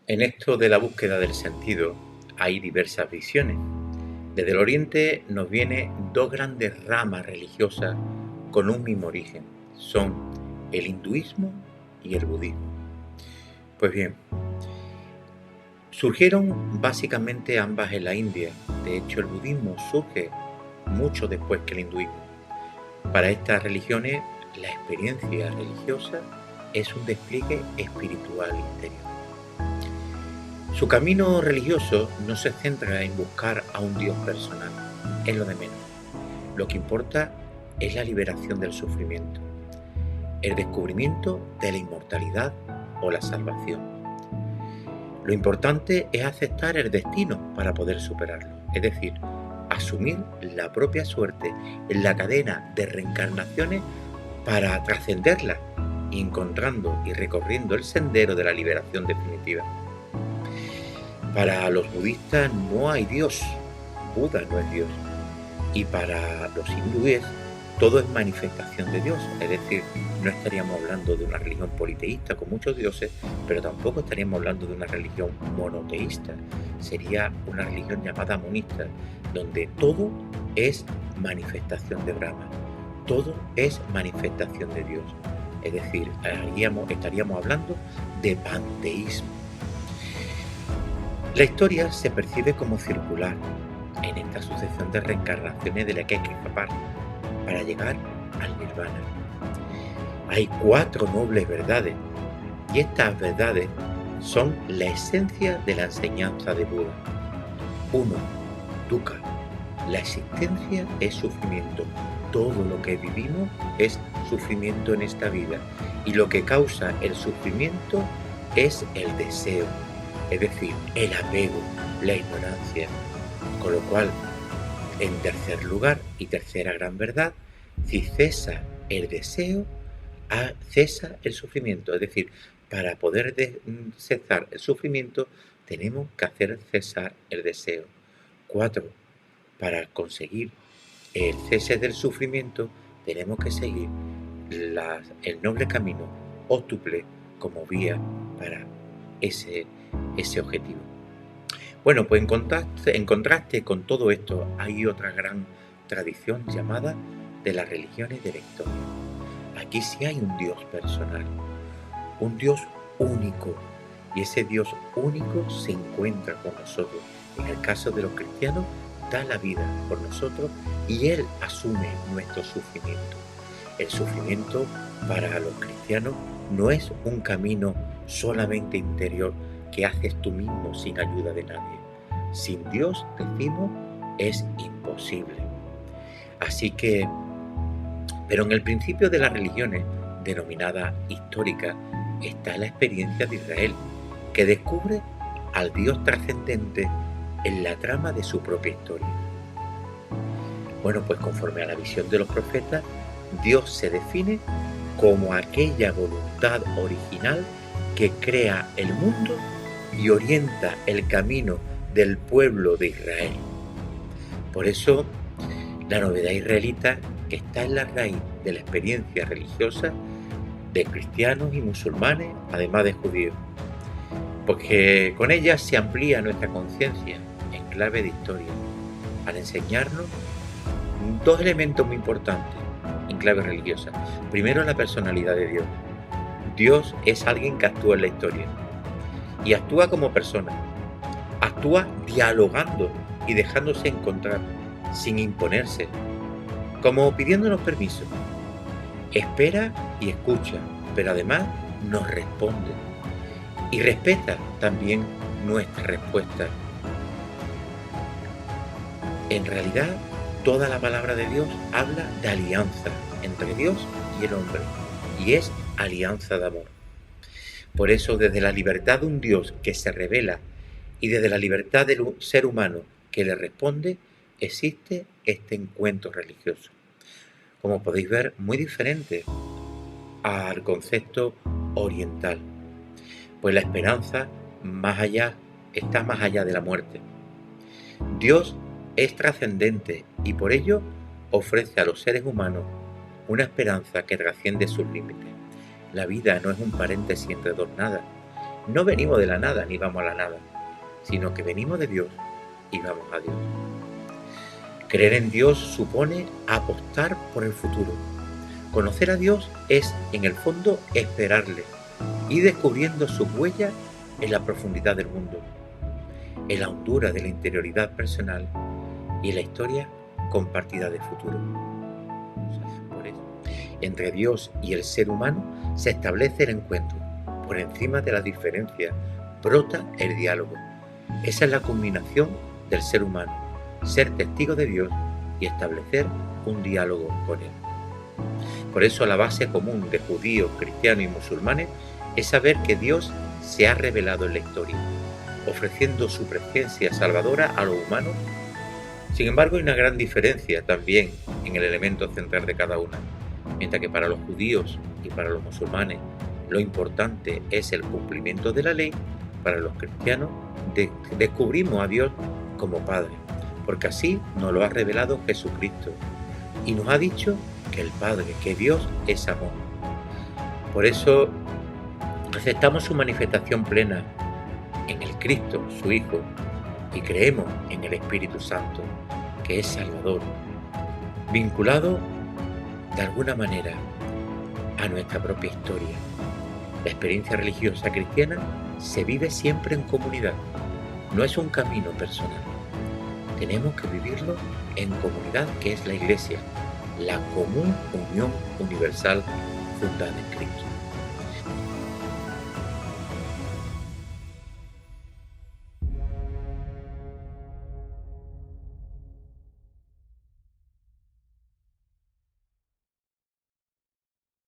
En esto de la búsqueda del sentido hay diversas visiones. Desde el Oriente nos vienen dos grandes ramas religiosas con un mismo origen. Son el hinduismo y el budismo. Pues bien, surgieron básicamente ambas en la India. De hecho, el budismo surge mucho después que el hinduismo. Para estas religiones, la experiencia religiosa es un despliegue espiritual interior. Su camino religioso no se centra en buscar a un Dios personal, es lo de menos. Lo que importa es la liberación del sufrimiento, el descubrimiento de la inmortalidad o la salvación. Lo importante es aceptar el destino para poder superarlo, es decir, asumir la propia suerte en la cadena de reencarnaciones para trascenderla, encontrando y recorriendo el sendero de la liberación definitiva. Para los budistas no hay Dios, Buda no es Dios. Y para los hindúes todo es manifestación de Dios, es decir, no estaríamos hablando de una religión politeísta con muchos dioses, pero tampoco estaríamos hablando de una religión monoteísta. Sería una religión llamada monista, donde todo es manifestación de Brahma, todo es manifestación de Dios. Es decir, estaríamos hablando de panteísmo. La historia se percibe como circular en esta sucesión de reencarnaciones de la que hay que escapar para llegar al nirvana. Hay 4 nobles verdades y estas verdades son la esencia de la enseñanza de Buda. 1. Dukkha. La existencia es sufrimiento. Todo lo que vivimos es sufrimiento en esta vida y lo que causa el sufrimiento es el deseo. Es decir, el apego, la ignorancia. Con lo cual, en tercer lugar y tercera gran verdad, si cesa el deseo, cesa el sufrimiento. Es decir, para poder cesar el sufrimiento, tenemos que hacer cesar el deseo. 4. Para conseguir el cese del sufrimiento, tenemos que seguir el noble camino ótuple como vía para ese objetivo. Bueno, pues en contraste con todo esto hay otra gran tradición llamada de las religiones de la historia. Aquí sí hay un Dios personal, un Dios único, y ese Dios único se encuentra con nosotros. En el caso de los cristianos, da la vida por nosotros y Él asume nuestro sufrimiento. El sufrimiento para los cristianos no es un camino solamente interior que haces tú mismo sin ayuda de nadie. Sin Dios, decimos, es imposible. Así que, pero en el principio de las religiones, denominada histórica, está la experiencia de Israel, que descubre al Dios trascendente en la trama de su propia historia. Bueno, pues conforme a la visión de los profetas, Dios se define como aquella voluntad original que crea el mundo y orienta el camino del pueblo de Israel. Por eso, la novedad israelita, que está en la raíz de la experiencia religiosa de cristianos y musulmanes, además de judíos, porque con ella se amplía nuestra conciencia en clave de historia, al enseñarnos 2 elementos muy importantes en clave religiosa. Primero, la personalidad de Dios. Dios es alguien que actúa en la historia y actúa como persona, actúa dialogando y dejándose encontrar, sin imponerse, como pidiéndonos permiso. Espera y escucha, pero además nos responde y respeta también nuestra respuesta. En realidad, toda la palabra de Dios habla de alianza entre Dios y el hombre, y es alianza de amor. Por eso, desde la libertad de un Dios que se revela y desde la libertad del ser humano que le responde, existe este encuentro religioso. Como podéis ver, muy diferente al concepto oriental, pues la esperanza está más allá de la muerte. Dios es trascendente y por ello ofrece a los seres humanos una esperanza que trasciende sus límites. La vida no es un paréntesis entre dos nada, No venimos de la nada ni vamos a la nada, sino que venimos de Dios y vamos a Dios. Creer en Dios supone apostar por el futuro. Conocer a Dios es, en el fondo, esperarle y descubriendo sus huellas en la profundidad del mundo, en la hondura de la interioridad personal y en la historia compartida del futuro. Por eso, entre Dios y el ser humano se establece el encuentro. Por encima de las diferencias brota el diálogo. Esa es la culminación del ser humano, ser testigo de Dios y establecer un diálogo con Él. Por eso la base común de judíos, cristianos y musulmanes es saber que Dios se ha revelado en la historia, ofreciendo su presencia salvadora a los humanos. Sin embargo, hay una gran diferencia también en el elemento central de cada una. Mientras que para los judíos y para los musulmanes lo importante es el cumplimiento de la ley, para los cristianos descubrimos a Dios como Padre, porque así nos lo ha revelado Jesucristo y nos ha dicho que el Padre, que Dios es amor. Por eso aceptamos su manifestación plena en el Cristo, su Hijo, y creemos en el Espíritu Santo, que es Salvador, vinculado de alguna manera a nuestra propia historia. La experiencia religiosa cristiana se vive siempre en comunidad, no es un camino personal. Tenemos que vivirlo en comunidad, que es la Iglesia, la común unión universal fundada en Cristo.